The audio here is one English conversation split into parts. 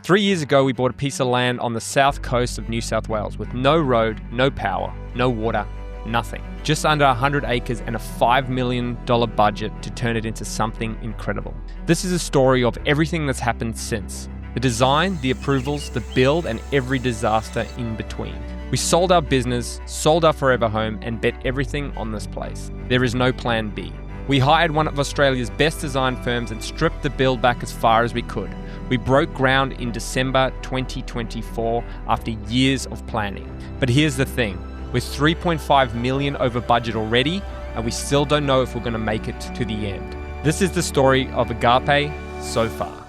3 years ago, we bought a piece of land on the south coast of New South Wales with no road, no power, no water, nothing. Just under 100 acres and a $5 million budget to turn it into something incredible. This is a story of everything that's happened since. The design, the approvals, the build, and every disaster in between. We sold our business, sold our forever home, and bet everything on this place. There is no plan B. We hired one of Australia's best design firms and stripped the build back as far as we could. We broke ground in December 2024 after years of planning. But here's the thing, we're 3.5 million over budget already, and we still don't know if we're going to make it to the end. This is the story of Agape so far.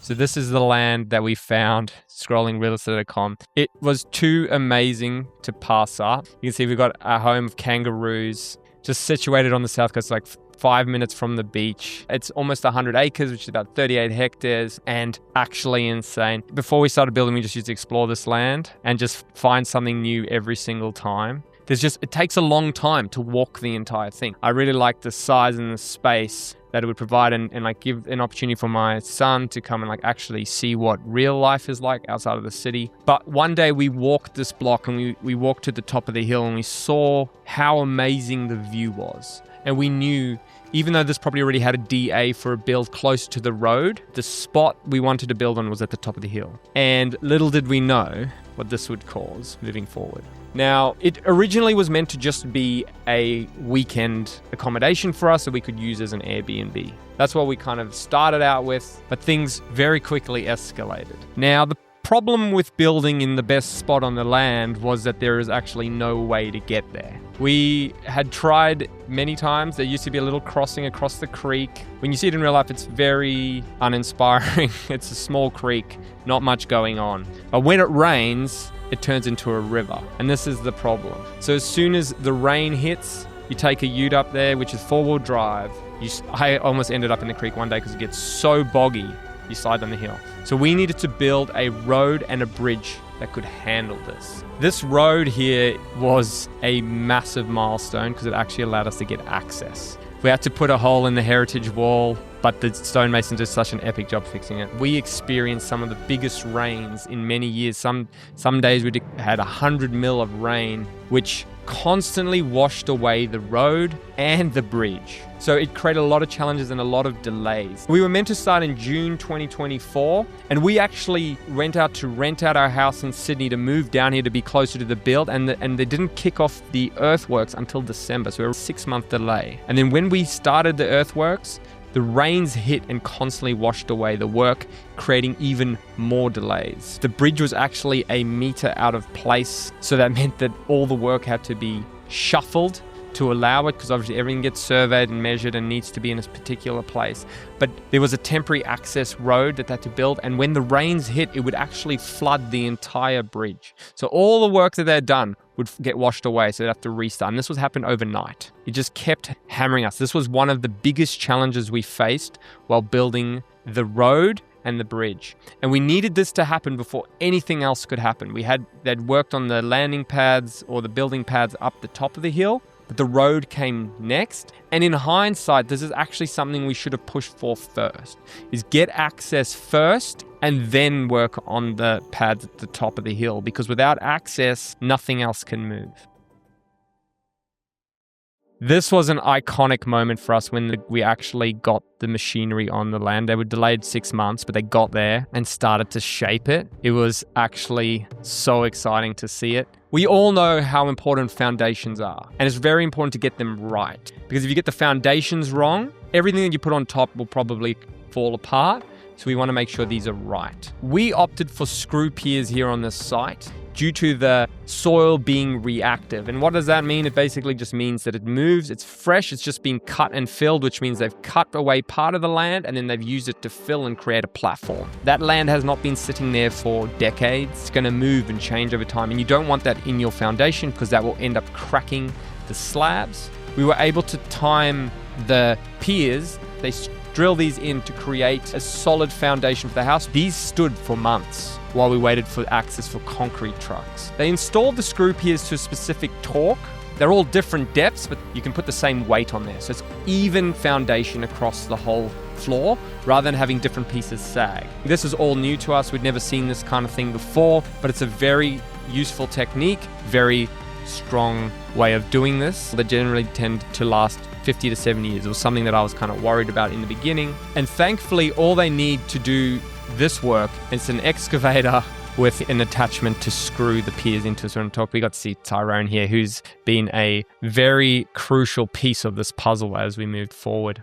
So this is the land that we found scrolling realestate.com. It was too amazing to pass up. You can see we've got a home of kangaroos just situated on the south coast, like 5 minutes from the beach. It's almost 100 acres, which is about 38 hectares, and actually insane. Before we started building, we just used to explore this land and just find something new every single time. It takes a long time to walk the entire thing. I really like the size and the space that it would provide and like give an opportunity for my son to come and like actually see what real life is like outside of the city. But one day we walked this block and we walked to the top of the hill and we saw how amazing the view was. And we knew, even though this property already had a DA for a build close to the road, the spot we wanted to build on was at the top of the hill. And little did we know what this would cause moving forward. Now, it originally was meant to just be a weekend accommodation for us that we could use as an Airbnb. That's what we kind of started out with, but things very quickly escalated. Now, the problem with building in the best spot on the land was that there is actually no way to get there. We had tried many times. There used to be a little crossing across the creek. When you see it in real life, it's very uninspiring. It's a small creek, not much going on. But when it rains, it turns into a river. And this is the problem. So as soon as the rain hits, you take a ute up there, which is 4-wheel drive. I almost ended up in the creek one day because it gets so boggy, you slide down the hill. So we needed to build a road and a bridge that could handle this. This road here was a massive milestone because it actually allowed us to get access. We had to put a hole in the heritage wall, but the stonemason did such an epic job fixing it. We experienced some of the biggest rains in many years. Some days we had 100 mil of rain, which constantly washed away the road and the bridge. So it created a lot of challenges and a lot of delays. We were meant to start in June 2024, and we actually went out to rent out our house in Sydney to move down here to be closer to the build, and they didn't kick off the earthworks until December, so we were a 6-month delay. And then when we started the earthworks, the rains hit and constantly washed away the work, creating even more delays. The bridge was actually a meter out of place, so that meant that all the work had to be shuffled to allow it, because obviously everything gets surveyed and measured and needs to be in a particular place. But there was a temporary access road that they had to build, and when the rains hit, it would actually flood the entire bridge. So all the work that they'd done would get washed away, so they'd have to restart. And this was happened overnight. It just kept hammering us. This was one of the biggest challenges we faced while building the road and the bridge. And we needed this to happen before anything else could happen. They'd worked on the landing pads or the building pads up the top of the hill, but the road came next. And in hindsight, this is actually something we should have pushed for first, is get access first and then work on the pads at the top of the hill, because without access, nothing else can move. This was an iconic moment for us when we actually got the machinery on the land. They were delayed 6 months, but they got there and started to shape it. It was actually so exciting to see it. We all know how important foundations are, and it's very important to get them right. Because if you get the foundations wrong, everything that you put on top will probably fall apart. So we want to make sure these are right. We opted for screw piers here on this site due to the soil being reactive. And what does that mean? It basically just means that it moves, it's fresh, it's just being cut and filled, which means they've cut away part of the land and then they've used it to fill and create a platform. That land has not been sitting there for decades. It's going to move and change over time, and you don't want that in your foundation because that will end up cracking the slabs. We were able to time the piers. They drill these in to create a solid foundation for the house. These stood for months while we waited for access for concrete trucks. They installed the screw piers to a specific torque. They're all different depths, but you can put the same weight on there. So it's even foundation across the whole floor rather than having different pieces sag. This is all new to us. We'd never seen this kind of thing before, but it's a very useful technique, very strong way of doing this. They generally tend to last 50 to 70 years. It was something that I was kind of worried about in the beginning. And thankfully, all they need to do this work is an excavator with an attachment to screw the piers into. So on top, we got to see Tyrone here, who's been a very crucial piece of this puzzle as we moved forward.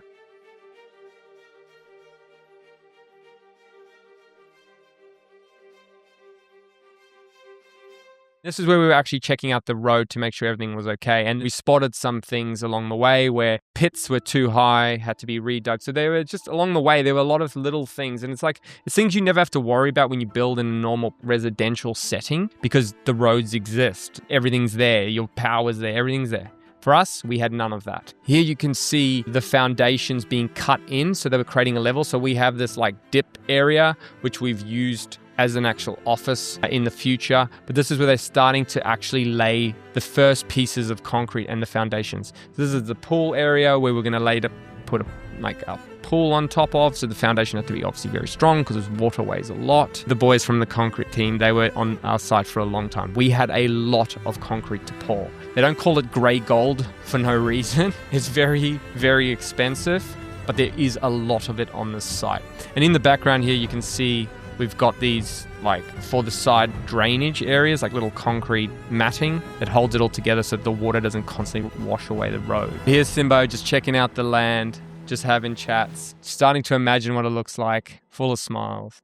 This is where we were actually checking out the road to make sure everything was okay. And we spotted some things along the way where pits were too high, had to be redug. So they were just along the way, there were a lot of little things. And it's like, it's things you never have to worry about when you build in a normal residential setting because the roads exist. Everything's there, your power's there, everything's there. For us, we had none of that. Here you can see the foundations being cut in, so they were creating a level. So we have this like dip area, which we've used as an actual office in the future. But this is where they're starting to actually lay the first pieces of concrete and the foundations. So this is the pool area where we're going to put a pool on top of. So the foundation had to be obviously very strong because there's water weighs a lot. The boys from the concrete team, they were on our site for a long time. We had a lot of concrete to pour. They don't call it grey gold for no reason. It's very, very expensive, but there is a lot of it on this site. And in the background here, you can see we've got these, like, for the side drainage areas, like little concrete matting that holds it all together so that the water doesn't constantly wash away the road. Here's Simbo just checking out the land, just having chats, starting to imagine what it looks like, full of smiles.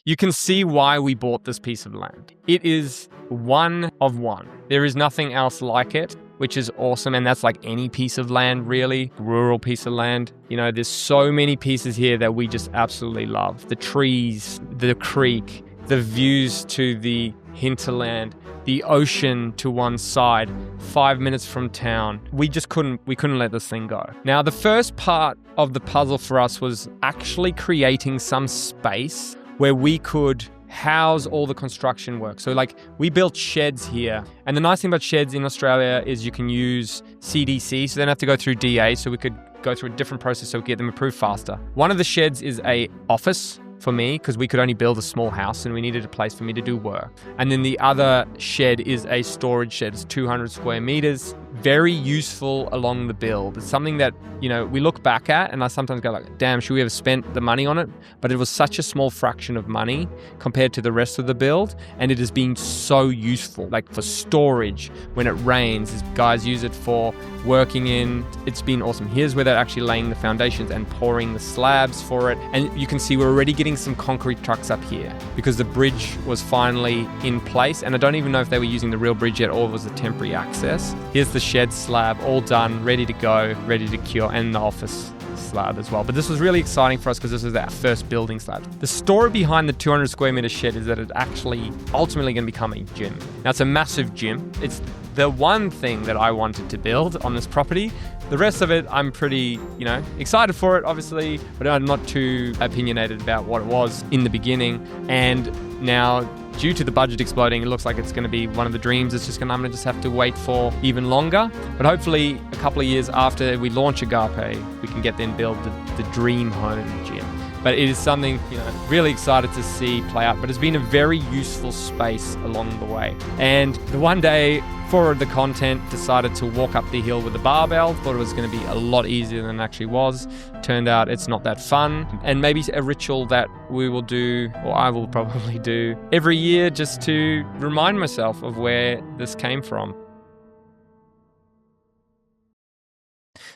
You can see why we bought this piece of land. It is one of one. There is nothing else like it, which is awesome. And that's like any piece of land, really, rural piece of land. You know, there's so many pieces here that we just absolutely love. The trees, the creek, the views to the hinterland, the ocean to one side, 5 minutes from town. We couldn't let this thing go. Now, the first part of the puzzle for us was actually creating some space where we could house all the construction work. So like we built sheds here. And the nice thing about sheds in Australia is you can use CDC, so they don't have to go through DA, so we could go through a different process so we could get them approved faster. One of the sheds is a office for me because we could only build a small house and we needed a place for me to do work. And then the other shed is a storage shed. It's 200 square meters. Very useful along the build. It's something that, you know, we look back at and I sometimes go like, damn, should we have spent the money on it? But it was such a small fraction of money compared to the rest of the build. And it has been so useful, like for storage when it rains. Guys use it for working in. It's been awesome. Here's where they're actually laying the foundations and pouring the slabs for it. And you can see we're already getting some concrete trucks up here because the bridge was finally in place. And I don't even know if they were using the real bridge yet or it was a temporary access. Here's the shed slab, all done, ready to go, ready to cure, and the office slab as well. But this was really exciting for us because this was our first building slab. The story behind the 200 square meter shed is that it's actually ultimately going to become a gym. Now, it's a massive gym. It's the one thing that I wanted to build on this property. The rest of it, I'm pretty, excited for it, obviously, but I'm not too opinionated about what it was in the beginning. And now, due to the budget exploding, it looks like it's going to be one of the dreams. I'm going to just have to wait for even longer. But hopefully, a couple of years after we launch Agape, we can get then build the dream home gym. But it is something, really excited to see play out. But it's been a very useful space along the way. And the one day, for the content, decided to walk up the hill with a barbell. Thought it was going to be a lot easier than it actually was. Turned out it's not that fun. And maybe a ritual that we will do, or I will probably do, every year just to remind myself of where this came from.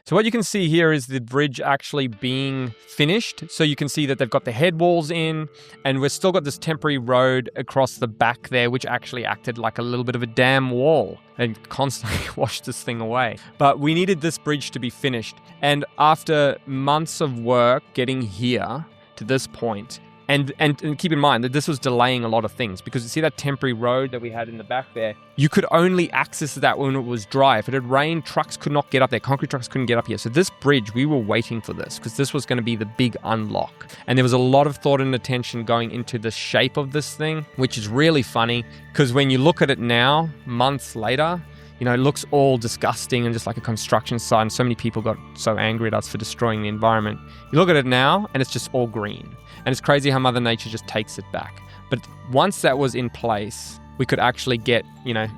So what you can see here is the bridge actually being finished. So you can see that they've got the head walls in and we've still got this temporary road across the back there, which actually acted like a little bit of a dam wall and constantly washed this thing away. But we needed this bridge to be finished. And after months of work getting here to this point, and keep in mind that this was delaying a lot of things because you see that temporary road that we had in the back there, you could only access that when it was dry. If it had rained, trucks could not get up there. Concrete trucks couldn't get up here. So this bridge, we were waiting for this because this was going to be the big unlock. And there was a lot of thought and attention going into the shape of this thing, which is really funny because when you look at it now, months later, it looks all disgusting and just like a construction site. And so many people got so angry at us for destroying the environment. You look at it now and it's just all green. And it's crazy how Mother Nature just takes it back. But once that was in place, we could actually get,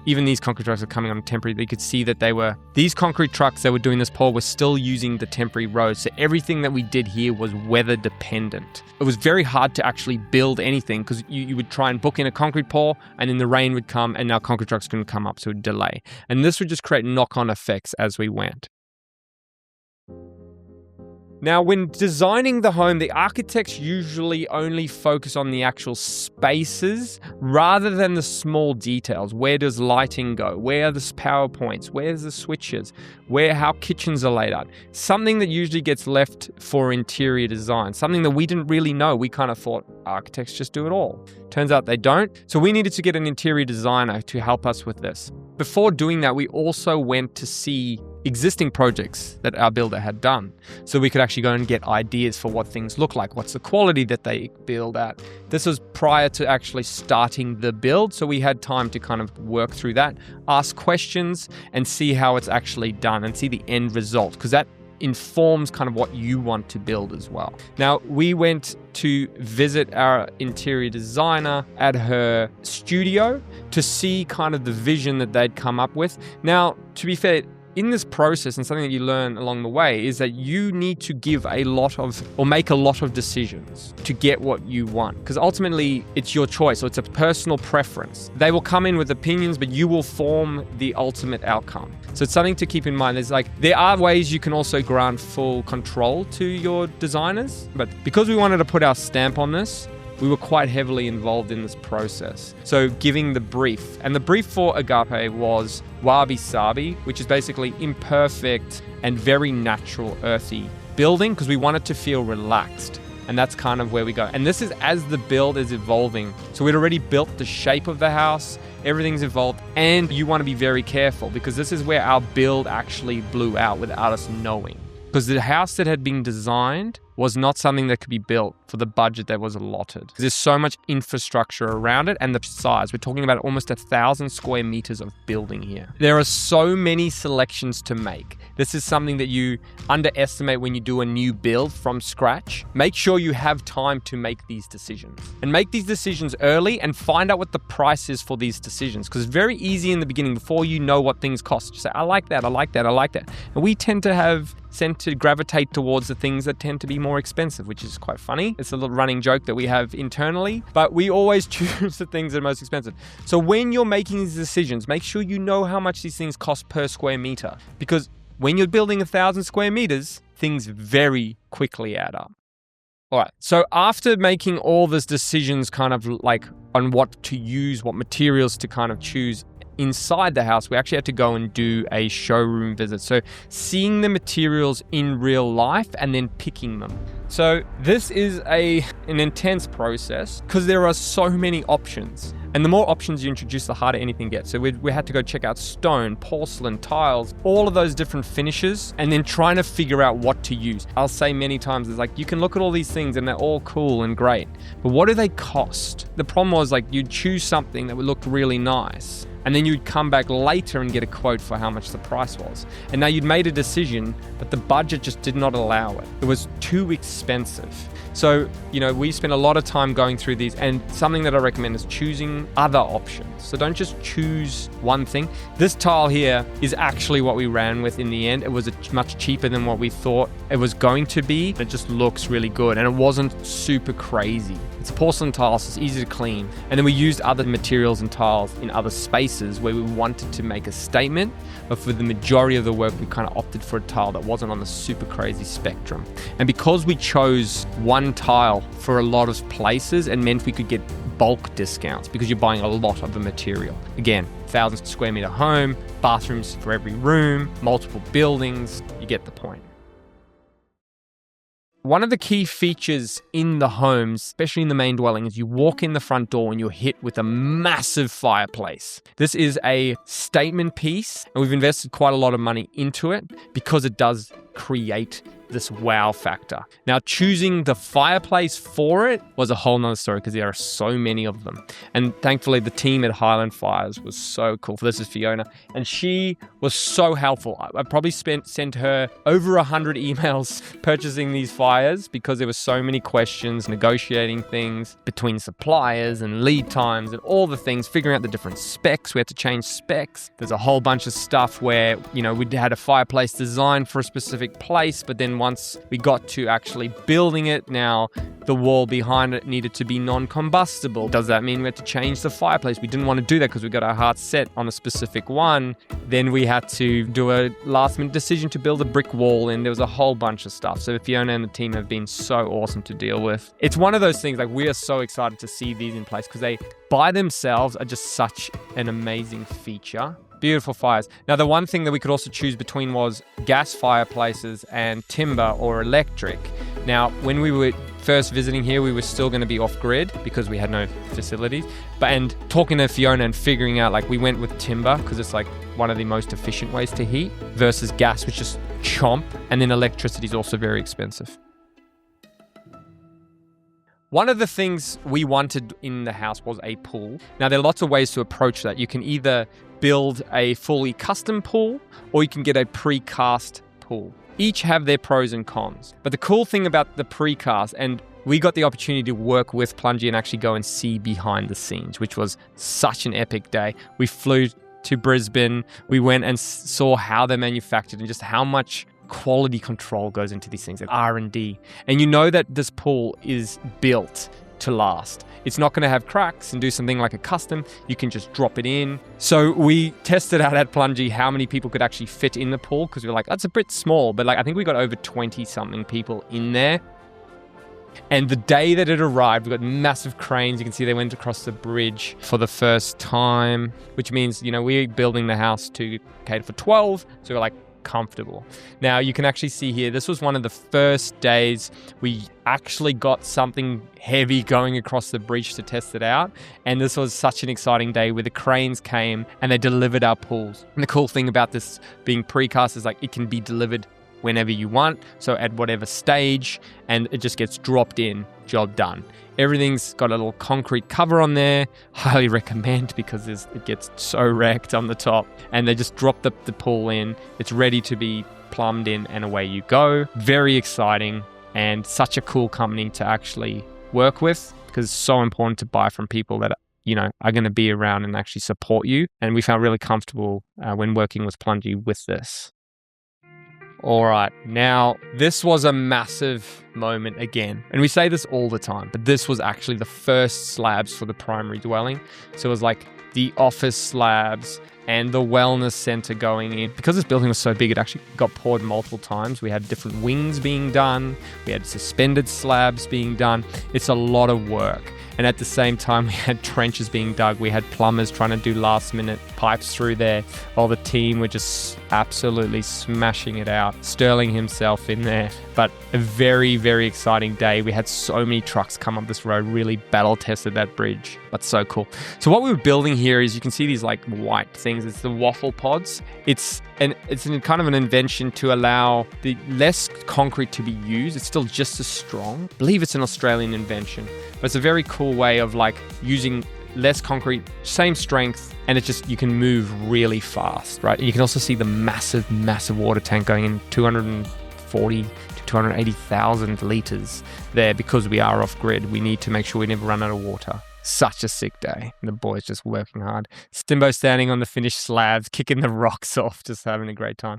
even these concrete trucks are coming on temporary. They could see that these concrete trucks that were doing this pour were still using the temporary roads. So everything that we did here was weather dependent. It was very hard to actually build anything because you would try and book in a concrete pour and then the rain would come and now concrete trucks couldn't come up, so it would delay. And this would just create knock-on effects as we went. Now, when designing the home, the architects usually only focus on the actual spaces rather than the small details. Where does lighting go? Where are the power points? Where's the switches? How kitchens are laid out? Something that usually gets left for interior design. Something that we didn't really know. We kind of thought architects just do it all. Turns out they don't. So we needed to get an interior designer to help us with this. Before doing that, we also went to see existing projects that our builder had done. So we could actually go and get ideas for what things look like. What's the quality that they build at? This was prior to actually starting the build. So we had time to kind of work through that, ask questions and see how it's actually done and see the end result, because that informs kind of what you want to build as well. Now, we went to visit our interior designer at her studio to see kind of the vision that they'd come up with. Now, to be fair, in this process, and something that you learn along the way, is that you need to make a lot of decisions to get what you want. Because ultimately, it's your choice, or it's a personal preference. They will come in with opinions, but you will form the ultimate outcome. So it's something to keep in mind. There are ways you can also grant full control to your designers, but because we wanted to put our stamp on this, we were quite heavily involved in this process. So giving the brief. And the brief for Agape was wabi-sabi, which is basically imperfect and very natural, earthy building, because we wanted to feel relaxed. And that's kind of where we go. And this is as the build is evolving. So we'd already built the shape of the house, everything's evolved, and you want to be very careful because this is where our build actually blew out without us knowing. Because the house that had been designed was not something that could be built for the budget that was allotted. There's so much infrastructure around it and the size. We're talking about almost 1,000 square meters of building here. There are so many selections to make. This is something that you underestimate when you do a new build from scratch. Make sure you have time to make these decisions. And make these decisions early and find out what the price is for these decisions. Because it's very easy in the beginning before you know what things cost. You say, I like that, I like that, I like that. And we tend to gravitate towards the things that tend to be more expensive, which is quite funny. It's a little running joke that we have internally, but we always choose the things that are most expensive. So when you're making these decisions, make sure you know how much these things cost per square meter, because when you're building 1,000 square meters, things very quickly add up. All right, so after making all these decisions kind of like on what to use, what materials to kind of choose inside the house, we actually had to go and do a showroom visit. So seeing the materials in real life and then picking them. So this is an intense process because there are so many options. And the more options you introduce, the harder anything gets. So we had to go check out stone, porcelain, tiles, all of those different finishes, and then trying to figure out what to use. I'll say many times, it's like, you can look at all these things and they're all cool and great, but what do they cost? The problem was, like, you'd choose something that would look really nice, and then you'd come back later and get a quote for how much the price was. And now you'd made a decision, but the budget just did not allow it. It was too expensive. So, we spent a lot of time going through these, and something that I recommend is choosing other options. So don't just choose one thing. This tile here is actually what we ran with in the end. It was much cheaper than what we thought it was going to be. It just looks really good, and it wasn't super crazy. It's a porcelain tile, so it's easy to clean. And then we used other materials and tiles in other spaces where we wanted to make a statement, but for the majority of the work, we kind of opted for a tile that wasn't on the super crazy spectrum. And because we chose one tile for a lot of places, it meant we could get bulk discounts because you're buying a lot of the material. Again, 1,000 square meter home, bathrooms for every room, multiple buildings, you get the point. One of the key features in the homes, especially in the main dwelling, is you walk in the front door and you're hit with a massive fireplace. This is a statement piece, and we've invested quite a lot of money into it because it does create this wow factor. Now, choosing the fireplace for it was a whole nother story because there are so many of them. And thankfully, the team at Highland Fires was so cool. This is Fiona, and she was so helpful. I probably sent her over 100 emails purchasing these fires because there were so many questions, negotiating things between suppliers and lead times and all the things, figuring out the different specs. We had to change specs. There's a whole bunch of stuff where, we had a fireplace designed for a specific place, but then once we got to actually building it, now the wall behind it needed to be non-combustible. Does that mean we had to change the fireplace? We didn't want to do that because we got our heart set on a specific one. Then we had to do a last-minute decision to build a brick wall, and there was a whole bunch of stuff. So Fiona and the team have been so awesome to deal with. It's one of those things, like, we are so excited to see these in place because they, by themselves, are just such an amazing feature. Beautiful fires. Now, the one thing that we could also choose between was gas fireplaces and timber or electric. Now, when we were first visiting here, we were still going to be off-grid because we had no facilities. And talking to Fiona and figuring out, like, we went with timber because it's like one of the most efficient ways to heat versus gas, which just chomp. And then electricity is also very expensive. One of the things we wanted in the house was a pool. Now, there are lots of ways to approach that. You can either build a fully custom pool or you can get a precast pool. Each have their pros and cons. But the cool thing about the precast, and we got the opportunity to work with Plungy and actually go and see behind the scenes, which was such an epic day. We flew to Brisbane. We went and saw how they're manufactured and just how much quality control goes into these things, like R&D. And you know that this pool is built to last. It's not going to have cracks and do something like a custom. You can just drop it in. So we tested out at Plungy how many people could actually fit in the pool because we were like, that's a bit small. But I think we got over 20-something people in there. And the day that it arrived, we got massive cranes. You can see they went across the bridge for the first time, which means, we're building the house to cater for 12. So we're like, comfortable. Now you can actually see here, this was one of the first days we actually got something heavy going across the bridge to test it out. And this was such an exciting day where the cranes came and they delivered our pools. And the cool thing about this being precast is it can be delivered whenever you want. So at whatever stage, and it just gets dropped in, job done. Everything's got a little concrete cover on there. Highly recommend because it gets so wrecked on the top. And they just drop the pool in. It's ready to be plumbed in and away you go. Very exciting and such a cool company to actually work with because it's so important to buy from people that are going to be around and actually support you. And we felt really comfortable when working with Plungy with this. All right, now this was a massive moment again. And we say this all the time, but this was actually the first slabs for the primary dwelling. So it was like the office slabs and the wellness center going in. Because this building was so big, it actually got poured multiple times. We had different wings being done. We had suspended slabs being done. It's a lot of work. And at the same time, we had trenches being dug. We had plumbers trying to do last minute pipes through there. All the team were just absolutely smashing it out. Sterling himself in there. But a very, very exciting day. We had so many trucks come up this road, really battle tested that bridge. But so cool. So what we were building here is you can see these white things. It's the waffle pods. It's kind of an invention to allow the less concrete to be used. It's still just as strong. I believe it's an Australian invention. But it's a very cool way of using less concrete, same strength, and you can move really fast, right? And you can also see the massive, massive water tank going in 240 to 280,000 litres there because we are off grid. We need to make sure we never run out of water. Such a sick day. The boys just working hard. Stimbo standing on the finished slabs, kicking the rocks off, just having a great time.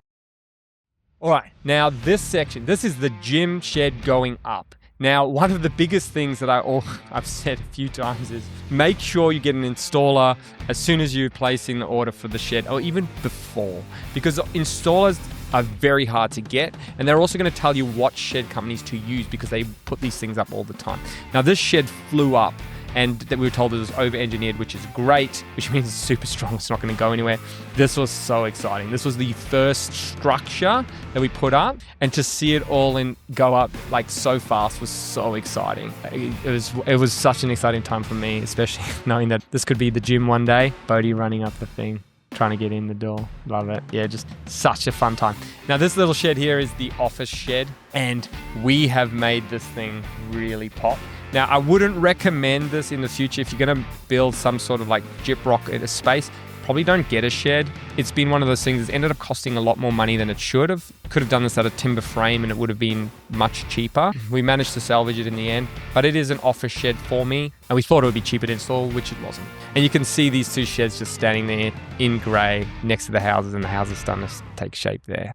All right, now this section, this is the gym shed going up. Now, one of the biggest things that I've said a few times is make sure you get an installer as soon as you're placing the order for the shed or even before, because installers are very hard to get, and they're also going to tell you what shed companies to use because they put these things up all the time. Now, this shed flew up, and that we were told it was over-engineered, which is great, which means it's super strong, it's not going to go anywhere. This was so exciting. This was the first structure that we put up, and to see it all go up so fast was so exciting. It was such an exciting time for me, especially knowing that this could be the gym one day. Bodhi running up the thing, trying to get in the door. Love it. Yeah, just such a fun time. Now, this little shed here is the office shed, and we have made this thing really pop. Now, I wouldn't recommend this in the future if you're going to build some sort of like gyprock in a space. Probably don't get a shed. It's been one of those things that's ended up costing a lot more money than it should have. Could have done this at a timber frame and it would have been much cheaper. We managed to salvage it in the end, but it is an office shed for me. And we thought it would be cheaper to install, which it wasn't. And you can see these two sheds just standing there in grey next to the houses, and the houses starting to take shape there.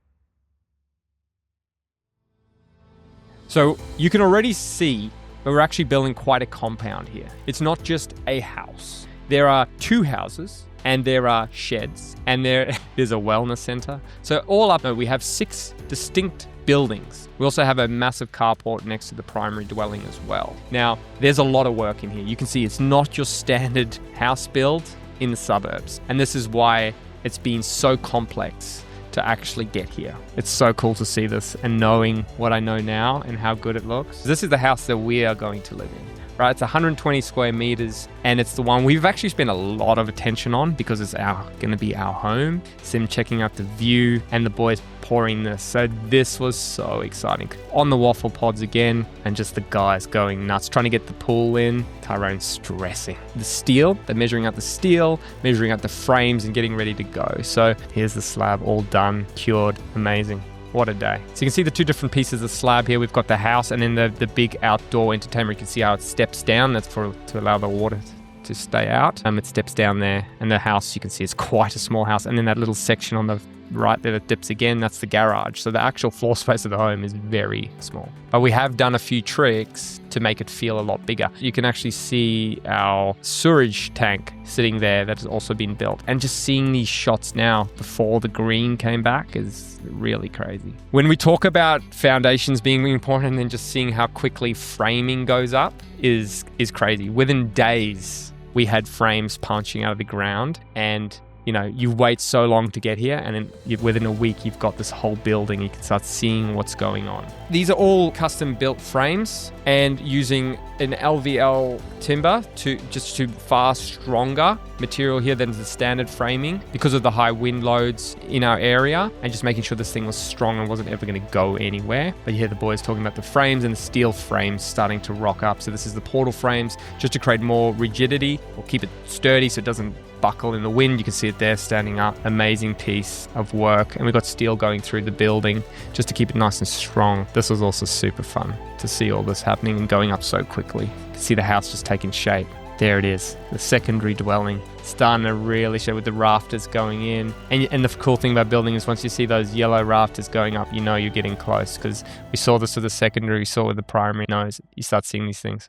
So you can already see that we're actually building quite a compound here. It's not just a house. There are 2 houses, and there are sheds, and there's a wellness center. So all up, we have 6 distinct buildings. We also have a massive carport next to the primary dwelling as well. Now, there's a lot of work in here. You can see it's not your standard house build in the suburbs. And this is why it's been so complex to actually get here. It's so cool to see this and knowing what I know now and how good it looks. This is the house that we are going to live in. Right, it's 120 square meters, and it's the one we've actually spent a lot of attention on because it's going to be our home. Sim checking out the view and the boys pouring this. So this was so exciting. On the waffle pods again, and just the guys going nuts, trying to get the pool in. Tyrone stressing. The steel, they're measuring out the steel, measuring out the frames and getting ready to go. So here's the slab all done, cured, amazing. What a day. So you can see the 2 different pieces of slab here. We've got the house and then the big outdoor entertainment. You can see how it steps down. That's to allow the water to stay out. It steps down there. And the house, you can see it's quite a small house. And then that little section on the right there that dips again, that's the garage. So the actual floor space of the home is very small. But we have done a few tricks to make it feel a lot bigger. You can actually see our sewage tank sitting there that has also been built. And just seeing these shots now before the green came back is really crazy. When we talk about foundations being important and then just seeing how quickly framing goes up is crazy. Within days, we had frames punching out of the ground, and you wait so long to get here, and then within a week, you've got this whole building. You can start seeing what's going on. These are all custom built frames and using an LVL timber to far stronger material here than the standard framing because of the high wind loads in our area, and just making sure this thing was strong and wasn't ever going to go anywhere. But you hear the boys talking about the frames and the steel frames starting to rock up. So this is the portal frames just to create more rigidity or keep it sturdy so it doesn't buckle in the wind. You can see it there standing up. Amazing piece of work. And we've got steel going through the building just to keep it nice and strong. This was also super fun to see all this happening and going up so quickly. You can see the house just taking shape. There it is, the secondary dwelling. Starting to really show with the rafters going in. And the cool thing about building is once you see those yellow rafters going up, you're getting close, because we saw this with the secondary, we saw with the primary nose. You start seeing these things.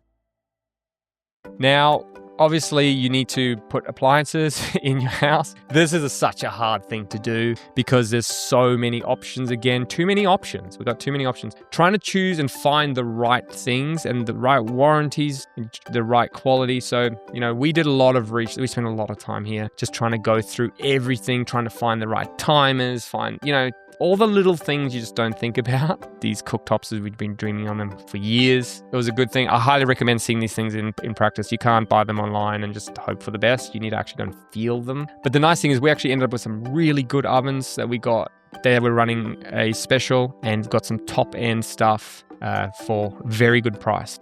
Now, obviously, you need to put appliances in your house. This is such a hard thing to do because there's so many options. Again, too many options. We've got too many options. Trying to choose and find the right things and the right warranties, and the right quality. So, we did a lot of research. We spent a lot of time here just trying to go through everything, trying to find the right timers, all the little things you just don't think about. These cooktops, we've been dreaming on them for years. It was a good thing. I highly recommend seeing these things in practice. You can't buy them online and just hope for the best. You need to actually go and feel them. But the nice thing is we actually ended up with some really good ovens that we got. There we're running a special and got some top end stuff for very good price.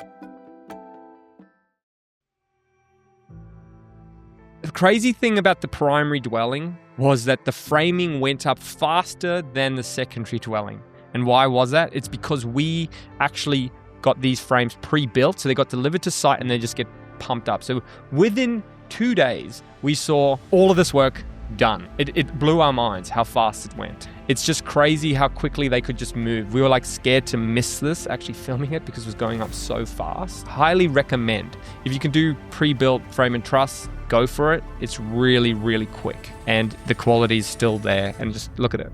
The crazy thing about the primary dwelling was that the framing went up faster than the secondary dwelling. And why was that? It's because we actually got these frames pre-built, so they got delivered to site and they just get pumped up. So within 2 days, we saw all of this work done. It blew our minds how fast it went. It's just crazy how quickly they could just move. We were scared to miss this actually filming it because it was going up so fast. Highly recommend. If you can do pre-built frame and truss, go for it. It's really, really quick and the quality is still there. And just look at it.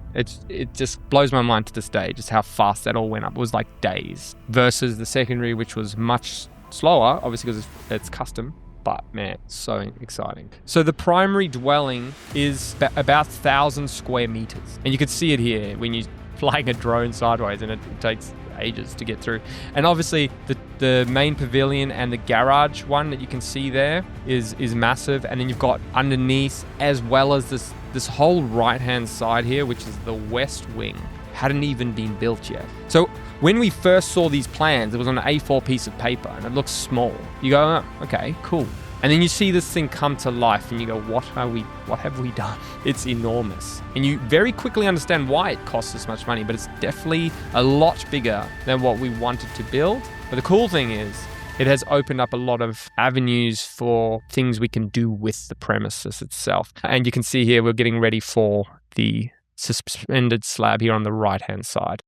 It just blows my mind to this day, just how fast that all went up. It was days versus the secondary, which was much slower, obviously because it's custom. But man, so exciting. So the primary dwelling is about 1,000 square meters. And you can see it here when you're flying a drone sideways, and it takes ages to get through. And obviously the main pavilion and the garage one that you can see there is massive. And then you've got underneath, as well as this whole right-hand side here, which is the west wing, hadn't even been built yet. So when we first saw these plans, it was on an A4 piece of paper and it looks small. You go, oh, okay, cool. And then you see this thing come to life and you go, what have we done? It's enormous. And you very quickly understand why it costs this much money, but it's definitely a lot bigger than what we wanted to build. But the cool thing is, it has opened up a lot of avenues for things we can do with the premises itself. And you can see here, we're getting ready for the suspended slab here on the right-hand side.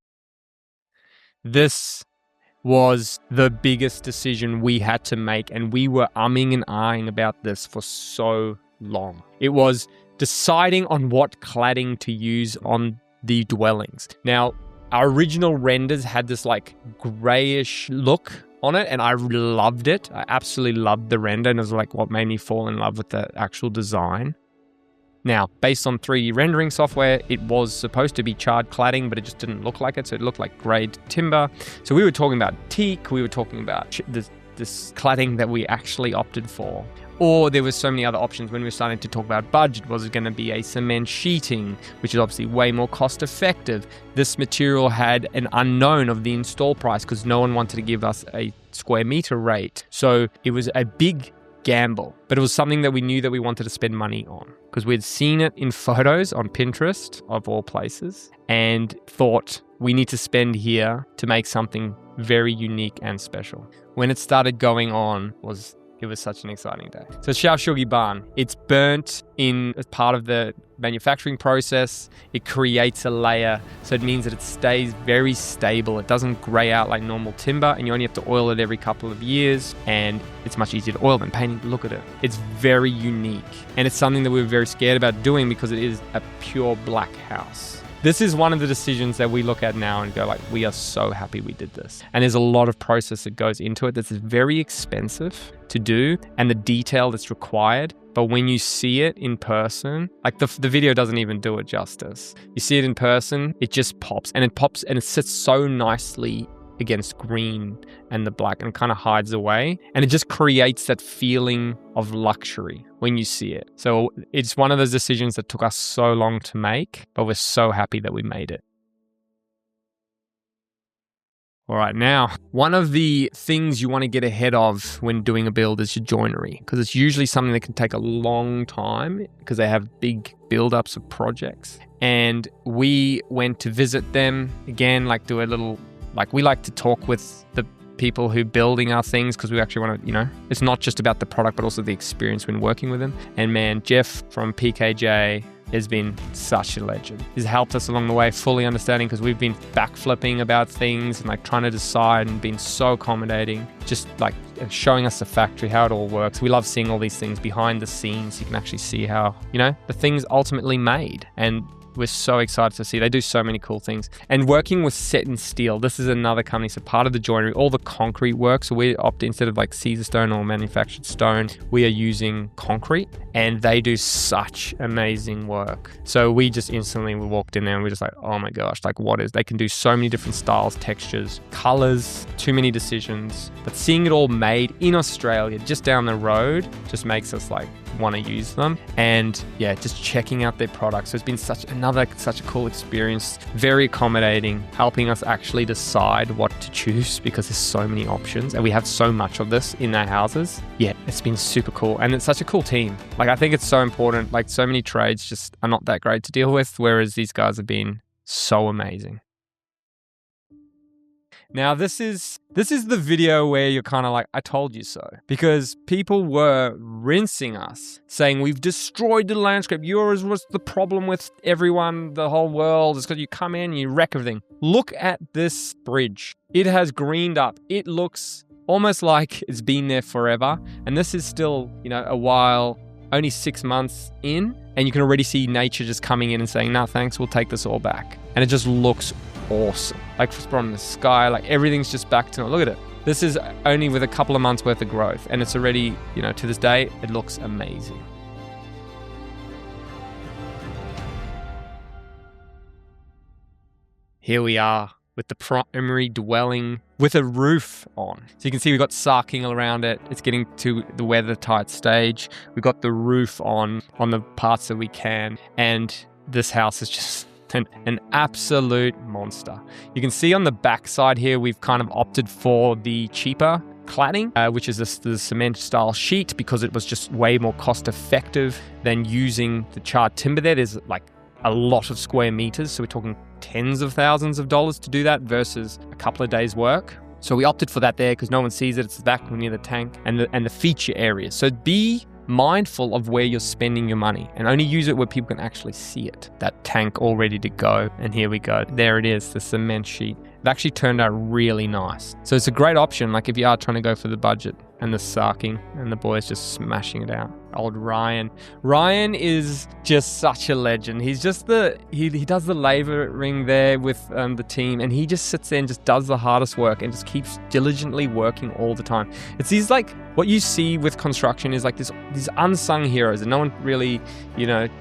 This was the biggest decision we had to make, and we were umming and ahhing about this for so long. It was deciding on what cladding to use on the dwellings. Now, our original renders had this like grayish look on it, and I loved it. I absolutely loved the render, and it was like what made me fall in love with the actual design. Now, based on 3D rendering software, it was supposed to be charred cladding, but it just didn't look like it. So it looked like greyed timber. So we were talking about teak. We were talking about this cladding that we actually opted for. Or there was so many other options when we were starting to talk about budget. Was it going to be a cement sheeting, which is obviously way more cost effective? This material had an unknown of the install price because no one wanted to give us a square meter rate. So it was a big gamble, but it was something that we knew that we wanted to spend money on because we'd seen it in photos on Pinterest of all places and thought we need to spend here to make something very unique and special. When it started going on, it was such an exciting day. So Shaoshugi Barn, it's burnt in as part of the manufacturing process. It creates a layer, so it means that it stays very stable. It doesn't gray out like normal timber, and you only have to oil it every couple of years, and it's much easier to oil than painting. Look at it. It's very unique, and it's something that we were very scared about doing because it is a pure black house. This is one of the decisions that we look at now and go like, we are so happy we did this. And there's a lot of process that goes into it that's very expensive to do and the detail that's required. But when you see it in person, like the video doesn't even do it justice. You see it in person, it just pops and it sits so nicely against green and the black and kind of hides away. And it just creates that feeling of luxury when you see it. So it's one of those decisions that took us so long to make, but we're so happy that we made it. All right, now, one of the things you want to get ahead of when doing a build is your joinery, because it's usually something that can take a long time because they have big build-ups of projects. And we went to visit them again, we like to talk with the people who building our things because we actually want to, it's not just about the product, but also the experience when working with them. And man, Jeff from PKJ has been such a legend. He's helped us along the way, fully understanding because we've been backflipping about things and like trying to decide and been so accommodating, just like showing us the factory, how it all works. We love seeing all these things behind the scenes. You can actually see how, the thing's ultimately made. And we're so excited to see. They do so many cool things. And working with Set in Steel, this is another company. So part of the joinery, all the concrete work. So we opt instead of like Caesar stone or manufactured stone, we are using concrete and they do such amazing work. So we just instantly, we walked in there and we're just like, oh my gosh, like they can do so many different styles, textures, colors, too many decisions. But seeing it all made in Australia, just down the road, just makes us like want to use them. And yeah, just checking out their products. So it's been such a cool experience, very accommodating, helping us actually decide what to choose because there's so many options and we have so much of this in our houses. Yeah, it's been super cool and it's such a cool team. Like I think it's so important, like so many trades just are not that great to deal with, whereas these guys have been so amazing. Now, this is the video where you're kind of like, I told you so. Because people were rinsing us, saying, we've destroyed the landscape. What's the problem with everyone, the whole world? It's because you come in and you wreck everything. Look at this bridge. It has greened up. It looks almost like it's been there forever. And this is still, a while, only 6 months in. And you can already see nature just coming in and saying, no, thanks, we'll take this all back. And it just looks awesome. Like from the sky, like everything's just back to, look at it. This is only with a couple of months worth of growth and it's already, to this day, it looks amazing. Here we are with the primary dwelling with a roof on. So you can see we've got sarking around it. It's getting to the weather-tight stage. We've got the roof on the parts that we can. And this house is just an absolute monster. You can see on the back side here, we've kind of opted for the cheaper cladding, which is the cement style sheet, because it was just way more cost effective than using the charred timber there. There's like a lot of square meters, so we're talking tens of thousands of dollars to do that versus a couple of days work. So we opted for that there because no one sees it. It's back near the tank and the feature areas. So be mindful of where you're spending your money and only use it where people can actually see it. That tank all ready to go. And here we go. There it is, the cement sheet. It actually turned out really nice. So it's a great option, like if you are trying to go for the budget. And the sarking, and the boys just smashing it out. Old Ryan. Ryan is just such a legend. He's just he does the labouring there with the team, and he just sits there and just does the hardest work and just keeps diligently working all the time. It's these like, what you see with construction is like these unsung heroes that no one really,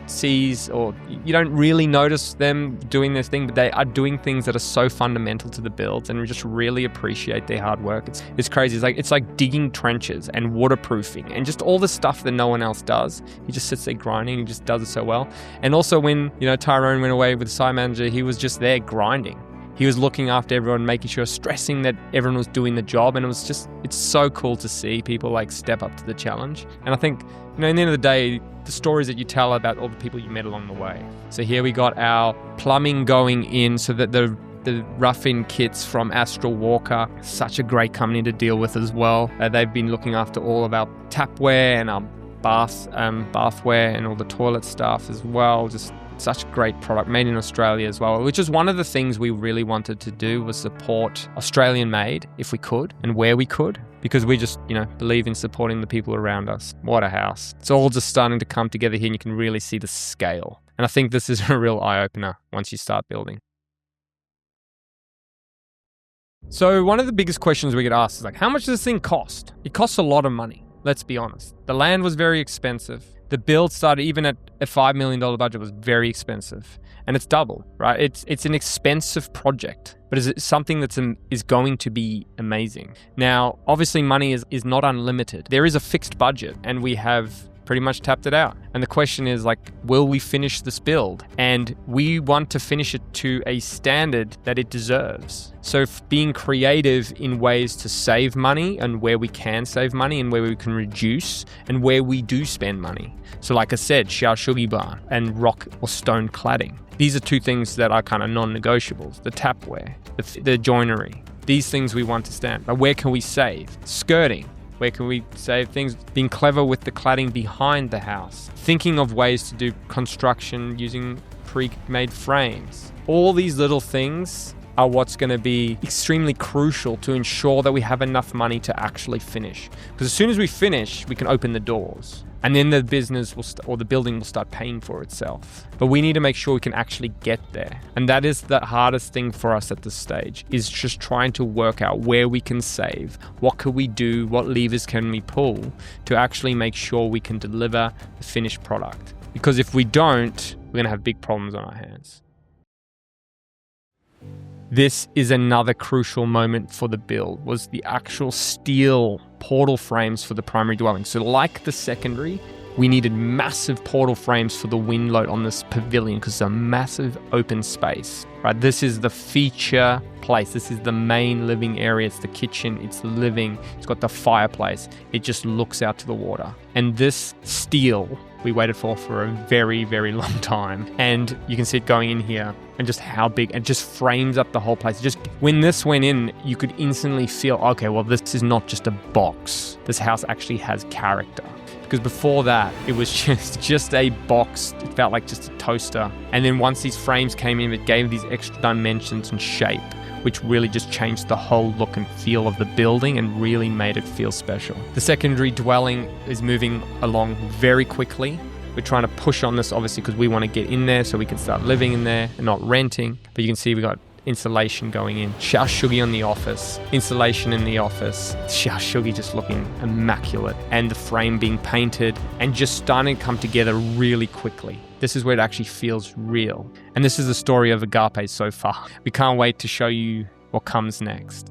sees, or you don't really notice them doing this thing, but they are doing things that are so fundamental to the builds, and we just really appreciate their hard work. It's crazy. It's like digging trenches and waterproofing and just all the stuff that no one else does. He just sits there grinding and just does it so well. And also when, Tyrone went away with the site manager, he was just there grinding. He was looking after everyone, making sure, stressing that everyone was doing the job. And it's so cool to see people like step up to the challenge. And I think, in the end of the day, the stories that you tell about all the people you met along the way. So here we got our plumbing going in so that the rough-in kits from Astral Walker, such a great company to deal with as well. They've been looking after all of our tapware and our bathware and all the toilet stuff as well. Just such a great product, made in Australia as well, which is one of the things we really wanted to do, was support Australian made if we could and where we could, because we just, believe in supporting the people around us. What a house. It's all just starting to come together here, and you can really see the scale. And I think this is a real eye-opener once you start building. So one of the biggest questions we get asked is like, how much does this thing cost? It costs a lot of money, let's be honest. The land was very expensive. The build started, even at a $5 million budget, was very expensive. And it's double, right? It's an expensive project, but it's something that is going to be amazing. Now, obviously money is not unlimited. There is a fixed budget, and we have pretty much tapped it out. And the question is like, will we finish this build? And we want to finish it to a standard that it deserves. So being creative in ways to save money, and where we can save money and where we can reduce, and where we do spend money. So like I said, Shaoshugi bar and rock or stone cladding. These are two things that are kind of non-negotiables. The tapware, the joinery. These things we want to stand. But where can we save? Skirting. Where can we save things? Being clever with the cladding behind the house. Thinking of ways to do construction using pre-made frames. All these little things are what's going to be extremely crucial to ensure that we have enough money to actually finish. Because as soon as we finish, we can open the doors. And then the business or the building will start paying for itself. But we need to make sure we can actually get there. And that is the hardest thing for us at this stage, is just trying to work out where we can save, what can we do, what levers can we pull to actually make sure we can deliver the finished product. Because if we don't, we're going to have big problems on our hands. This is another crucial moment for the build, was the actual steel portal frames for the primary dwelling. So like the secondary, we needed massive portal frames for the wind load on this pavilion because it's a massive open space, right? This is the feature place. This is the main living area. It's the kitchen, it's the living, it's got the fireplace. It just looks out to the water. And this steel we waited for a very, very long time. And you can see it going in here and just how big, it just frames up the whole place. Just when this went in, you could instantly feel, okay, well, this is not just a box. This house actually has character. Because before that, it was just a box. It felt like just a toaster. And then once these frames came in, it gave these extra dimensions and shape, which really just changed the whole look and feel of the building and really made it feel special. The secondary dwelling is moving along very quickly. We're trying to push on this, obviously, because we want to get in there so we can start living in there and not renting. But you can see we got insulation going in. Shao Shugi on the office, insulation in the office, Shao Shugi just looking immaculate, and the frame being painted and just starting to come together really quickly. This is where it actually feels real. And this is the story of Agape so far. We can't wait to show you what comes next.